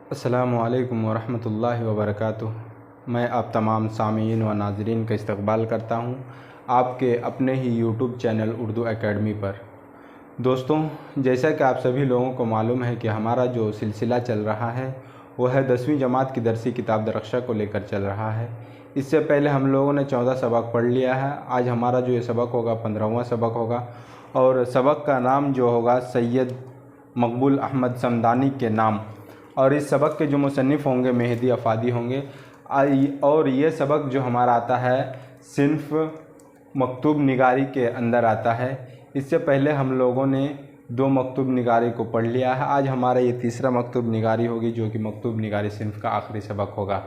अस्सलामुअलैकुम वरहमतुल्लाहि वबरकातुह। मैं आप तमाम सामीन व नाज़रीन का इस्तक़बाल करता हूँ आपके अपने ही यूट्यूब चैनल उर्दू एकेडमी पर। दोस्तों, जैसा कि आप सभी लोगों को मालूम है कि हमारा जो सिलसिला चल रहा है वह है 10वीं जमात की दरसी किताब दरख्शा को लेकर चल रहा है। इससे पहले हम लोगों ने 14 सबक पढ़ लिया है। आज हमारा जो ये सबक होगा 15वां सबक होगा और सबक का नाम जो होगा सैयद मकबूल अहमद समदानी के नाम। और इस सबक के जो मुसन्निफ़ होंगे मेहदी अफ़ादी होंगे। और ये सबक जो हमारा आता है सिन्फ मकतूब निगारी के अंदर आता है। इससे पहले हम लोगों ने 2 मकतूब निगारी को पढ़ लिया है। आज हमारा ये तीसरा मकतूब निगारी होगी जो कि मकतूब निगारी सिन्फ का आखिरी सबक होगा।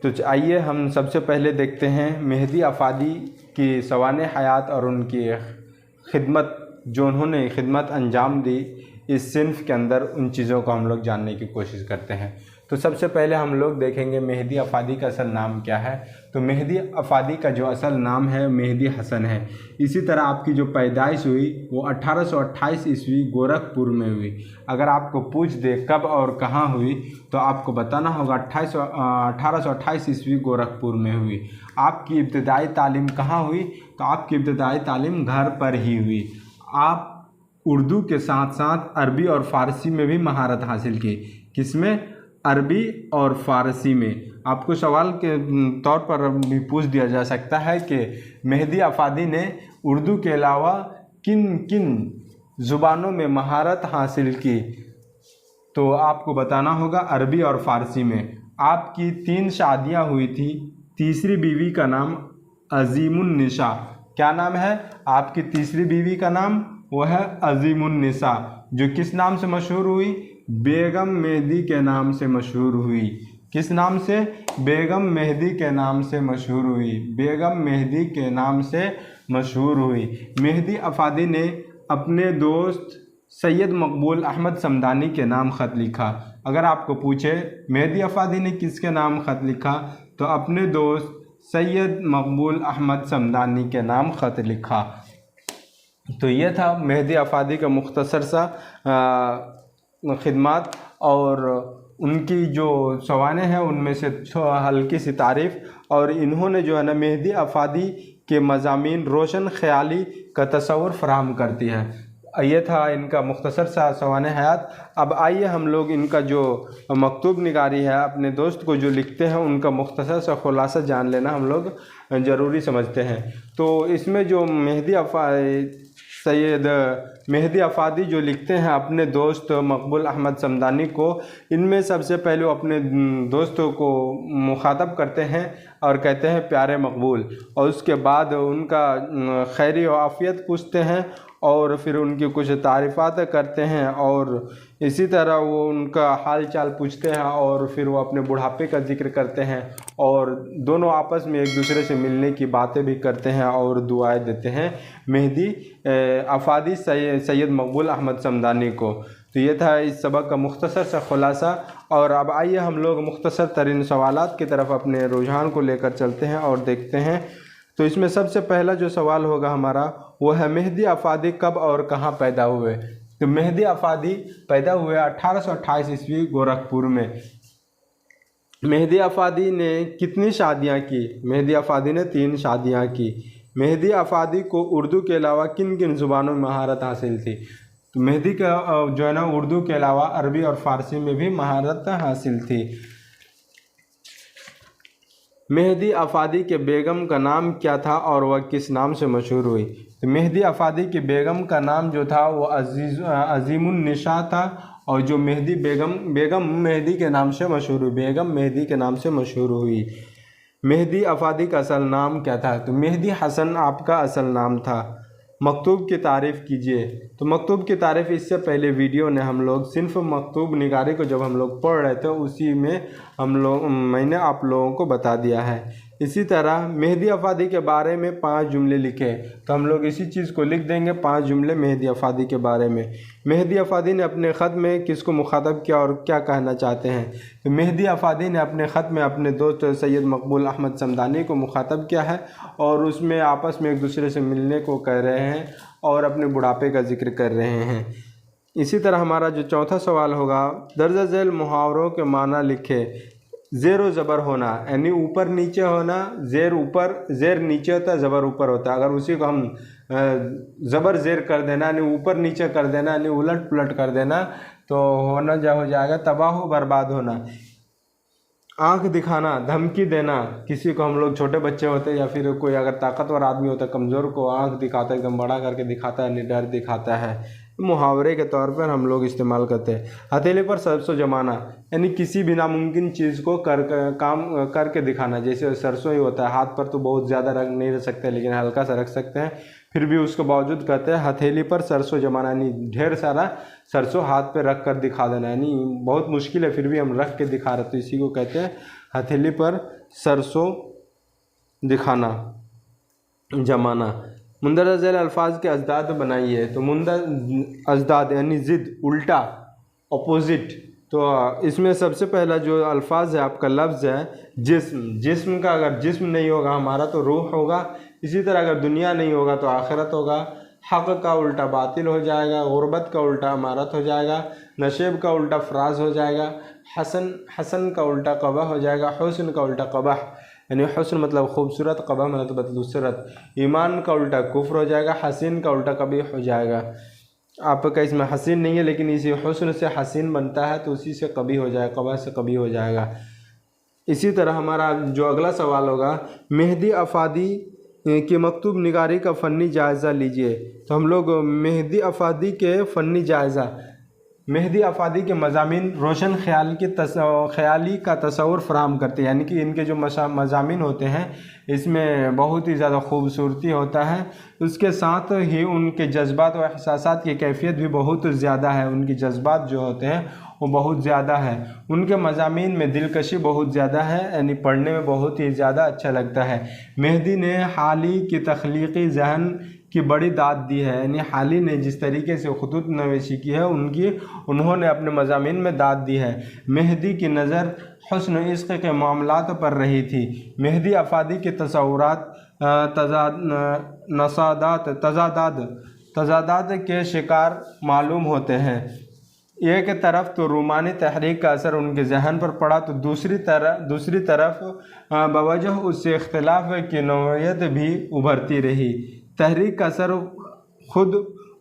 तो आइए हम सबसे पहले देखते हैं मेहदी अफ़ादी की सवाने हयात और उनकी खिदमत, जो उन्होंने खिदमत अंजाम दी इस सिन्फ के अंदर, उन चीज़ों को हम लोग जानने की कोशिश करते हैं। तो सबसे पहले हम लोग देखेंगे मेहदी अफ़ादी का असल नाम क्या है। तो मेहदी अफ़ादी का जो असल नाम है मेहदी हसन है। इसी तरह आपकी जो पैदाइश हुई वो 1828 ईस्वी गोरखपुर में हुई। अगर आपको पूछ दे कब और कहाँ हुई तो आपको बताना होगा 1828 ईस्वी गोरखपुर में हुई। आपकी इब्तदाई तालीम कहाँ हुई? तो आपकी इब्तदाई तालीम घर पर ही हुई। आप उर्दू के साथ साथ अरबी और फ़ारसी में भी महारत हासिल की। किसमें? अरबी और फ़ारसी में। आपको सवाल के तौर पर भी पूछ दिया जा सकता है कि मेहदी अफ़ादी ने उर्दू के अलावा किन किन ज़ुबानों में महारत हासिल की? तो आपको बताना होगा अरबी और फ़ारसी में। आपकी 3 शादियाँ हुई थी। तीसरी बीवी का नाम अज़ीमुन्निसा। क्या नाम है? आपकी तीसरी बीवी का नाम वह है अज़ीमुन्निसा, जो किस नाम से मशहूर हुई? बेगम मेहदी के नाम से मशहूर हुई। किस नाम से? बेगम मेहदी के नाम से मशहूर हुई। बेगम मेहदी के नाम से मशहूर हुई। मेहदी अफ़ादी ने अपने दोस्त सैयद मकबूल अहमद समदानी के नाम ख़त लिखा। अगर आपको पूछे मेहदी अफ़ादी ने किसके नाम ख़त लिखा तो अपने दोस्त सैयद मकबूल अहमद समदानी के नाम ख़त लिखा। तो ये था मेहदी अफ़ादी का मुख्तसर सा खिदमत और उनकी जो सवाने हैं उनमें से हल्की सी तारीफ़। और इन्होंने जो है ना मेहदी अफ़ादी के मज़ामीन रोशन ख़याली का तस्वुर फराहम करती है। ये था इनका मुख्तसर सा सवाने हयात। अब आइए हम लोग इनका जो मकतूब निगारी है अपने दोस्त को जो लिखते हैं उनका मुख्तसर सा खुलासा जान लेना हम लोग ज़रूरी समझते हैं। तो इसमें जो सैयद मेहदी अफ़ादी जो लिखते हैं अपने दोस्त मकबूल अहमद समदानी को, इनमें सबसे पहले वो अपने दोस्तों को मुखातब करते हैं और कहते हैं प्यारे मकबूल, और उसके बाद उनका खैरी व आफ़ियत पूछते हैं और फिर उनकी कुछ तारीफ़ात करते हैं और इसी तरह वो उनका हाल चाल पूछते हैं और फिर वो अपने बुढ़ापे का जिक्र करते हैं और दोनों आपस में एक दूसरे से मिलने की बातें भी करते हैं और दुआएं देते हैं मेहदी अफ़ादी सैयद मकबूल अहमद समदानी को। तो ये था इस सबक का मुख्तसर सा खुलासा। और अब आइए हम लोग मुख्तसर तरीन सवालात की तरफ अपने रुझान को लेकर चलते हैं और देखते हैं। तो इसमें सबसे पहला जो सवाल होगा हमारा वो है मेहदी अफ़ादी कब और कहाँ पैदा हुए। तो मेहदी अफ़ादी पैदा हुए 1828 ईस्वी गोरखपुर में। मेहदी अफ़ादी ने कितनी शादियाँ की? मेहदी अफ़ादी ने 3 शादियाँ की। मेहदी अफ़ादी को उर्दू के अलावा किन किन ज़ुबानों में महारत हासिल थी? तो मेहदी का जो है ना उर्दू के अलावा अरबी और फ़ारसी में भी महारत हासिल थी। मेहदी अफ़ादी के बेगम का नाम क्या था और वह किस नाम से मशहूर हुई? तो मेहदी अफ़ादी के बेगम का नाम जो था वो अज़ीमुन्निसा था और जो बेगम मेहदी के नाम से मशहूर हुई। बेगम मेहदी के नाम से मशहूर हुई। मेहदी अफ़ादी का असल नाम क्या था? तो मेहदी हसन आपका असल नाम था। मकतूब की तारीफ़ कीजिए। तो मकतूब की तारीफ़ इससे पहले वीडियो ने हम लोग सिर्फ मकतूब निगारी को जब हम लोग पढ़ रहे थे उसी में मैंने आप लोगों को बता दिया है। इसी तरह मेहदी अफ़ादी के बारे में 5 जुमले लिखे। तो हम लोग इसी चीज़ को लिख देंगे 5 जुमले मेहदी अफ़ादी के बारे में। मेहदी अफ़ादी ने अपने ख़त में किसको मुखातब किया और क्या कहना चाहते हैं? तो मेहदी अफ़ादी ने अपने ख़त में अपने दोस्त सैयद मकबूल अहमद समदानी को मुखातब किया है और उसमें आपस में एक दूसरे से मिलने को कह रहे हैं और अपने बुढ़ापे का जिक्र कर रहे हैं। इसी तरह हमारा जो चौथा सवाल होगा, दर्ज झैल मुहावरों के माना लिखे। ज़ेर व ज़बर होना यानी ऊपर नीचे होना, ज़ेर ऊपर ज़ेर नीचे होता है, ज़बर ऊपर होता है। अगर उसी को हम ज़बर ज़ेर कर देना यानी ऊपर नीचे कर देना यानी उलट पुलट कर देना तो होना जो हो जाएगा तबाह व बर्बाद होना। आँख दिखाना, धमकी देना, किसी को हम लोग छोटे बच्चे होते हैं या फिर कोई अगर ताकतवर आदमी होता है कमज़ोर को आँख दिखाता है, एकदम बड़ा करके दिखाता है, निडर दिखाता है, मुहावरे के तौर पर हम लोग इस्तेमाल करते हैं। हथेली पर सरसों जमाना यानी किसी भी नामुमकिन चीज़ को काम करके दिखाना। जैसे सरसों ही होता है, हाथ पर तो बहुत ज़्यादा रख नहीं रख सकते लेकिन हल्का सा रख सकते हैं, फिर भी उसके बावजूद कहते हैं हथेली पर सरसों जमाना यानी ढेर सारा सरसों हाथ पे रख कर दिखा देना, यानी बहुत मुश्किल है फिर भी हम रख के दिखा रहे तो इसी को कहते हैं हथेली पर सरसों दिखाना, जमाना। मुंदरजा झैल अल्फाज के अजदाद बनाइए। तो मुंदर अजदाद यानी ज़िद, उल्टा, अपोजिट। तो इसमें सबसे पहला जो अल्फाज है आपका लफ्ज़ है जिस्म। जिस्म का अगर जिस्म नहीं होगा हमारा तो रूह होगा। इसी तरह अगर दुनिया नहीं होगा तो आखिरत होगा। हक़ का उल्टा बातिल हो जाएगा, गुरबत का उल्टा अमारत हो जाएगा, नशेब का उल्टा फ़राज हो जाएगा, हसन का उल्टा कबह हो जाएगा, हुस्न का उल्टा कबह यानी हुस्न मतलब खूबसूरत, कबह मतलब बदसूरत, ईमान का उल्टा कुफ्र हो जाएगा, हसीन का उल्टा कबीह हो जाएगा। आपका इसमें हसीन नहीं है लेकिन इसी हुस्न से हसीन बनता है तो उसी से कबीह हो जाएगा, कबह से कबीह हो जाएगा। इसी तरह हमारा जो अगला सवाल होगा, मेहदी अफादी की मकतूब निगारी का फ़नी जायज़ा लीजिए। तो हम लोग मेहदी अफादी के फ़नी जायज़ा, मेहदी अफादी के मज़ामीन रोशन ख़याली का तस्वुर फराहम करते हैं, यानी कि इनके जो मज़ामीन होते हैं इसमें बहुत ही ज़्यादा खूबसूरती होता है, उसके साथ ही उनके जज्बात और एहसासात की कैफियत भी बहुत ज़्यादा है। उनकी जज्बात जो होते हैं वो बहुत ज़्यादा है, उनके मज़ामीन में दिलकशी बहुत ज़्यादा है, यानी पढ़ने में बहुत ही ज़्यादा अच्छा लगता है। मेहदी ने हाल ही की तख्लीक़ी ज़हन की बड़ी दाद दी है, यानी हाल ही ने जिस तरीके से खुतूत नवेशी की है उन्होंने अपने मज़ामीन में दाद दी है। मेहदी की नज़र हुस्न इश्क़ के मामलात पर रही थी। मेहदी अफादी के तसव्वुरात तज़ादात के शिकार मालूम होते हैं। एक तरफ तो रूमानी तहरीक का असर उनके जहन पर पड़ा तो दूसरी तरफ बवजह उससे इख्तिलाफ की नौइयत भी उभरती रही। तहरीक का असर खुद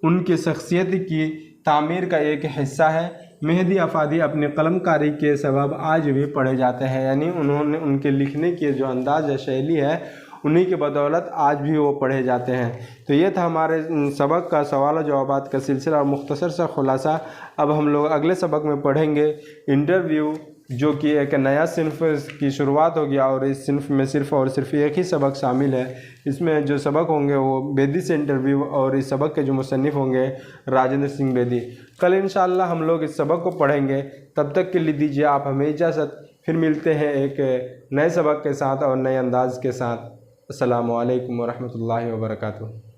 उनकी शख्सियत की तामीर का एक हिस्सा है। मेहदी अफादी अपनी कलमकारी के सबब आज भी पढ़े जाते हैं, यानी उन्होंने उनके लिखने की जो अंदाज़ है, शैली है, उन्हीं की बदौलत आज भी वो पढ़े जाते हैं। तो ये था हमारे सबक का सवाल और जवाबात का सिलसिला और मुख्तसर सा खुलासा। अब हम लोग अगले सबक में पढ़ेंगे इंटरव्यू, जो कि एक नया सिन्फ की शुरुआत होगी और इस सिन्फ में सिर्फ़ और सिर्फ एक ही सबक शामिल है। इसमें जो सबक होंगे वो बेदी से इंटरव्यू और इस सबक के जो मुसन्निफ़ होंगे राजेंद्र सिंह बेदी। कल इंशाअल्लाह हम लोग इस सबक को पढ़ेंगे। तब तक के लिए दीजिए आप हमें इजाज़त, फिर मिलते हैं एक नए सबक के साथ और नए अंदाज़ के साथ। अस्सलामु अलैकुम वरहमतुल्लाहि वबरकातुहू।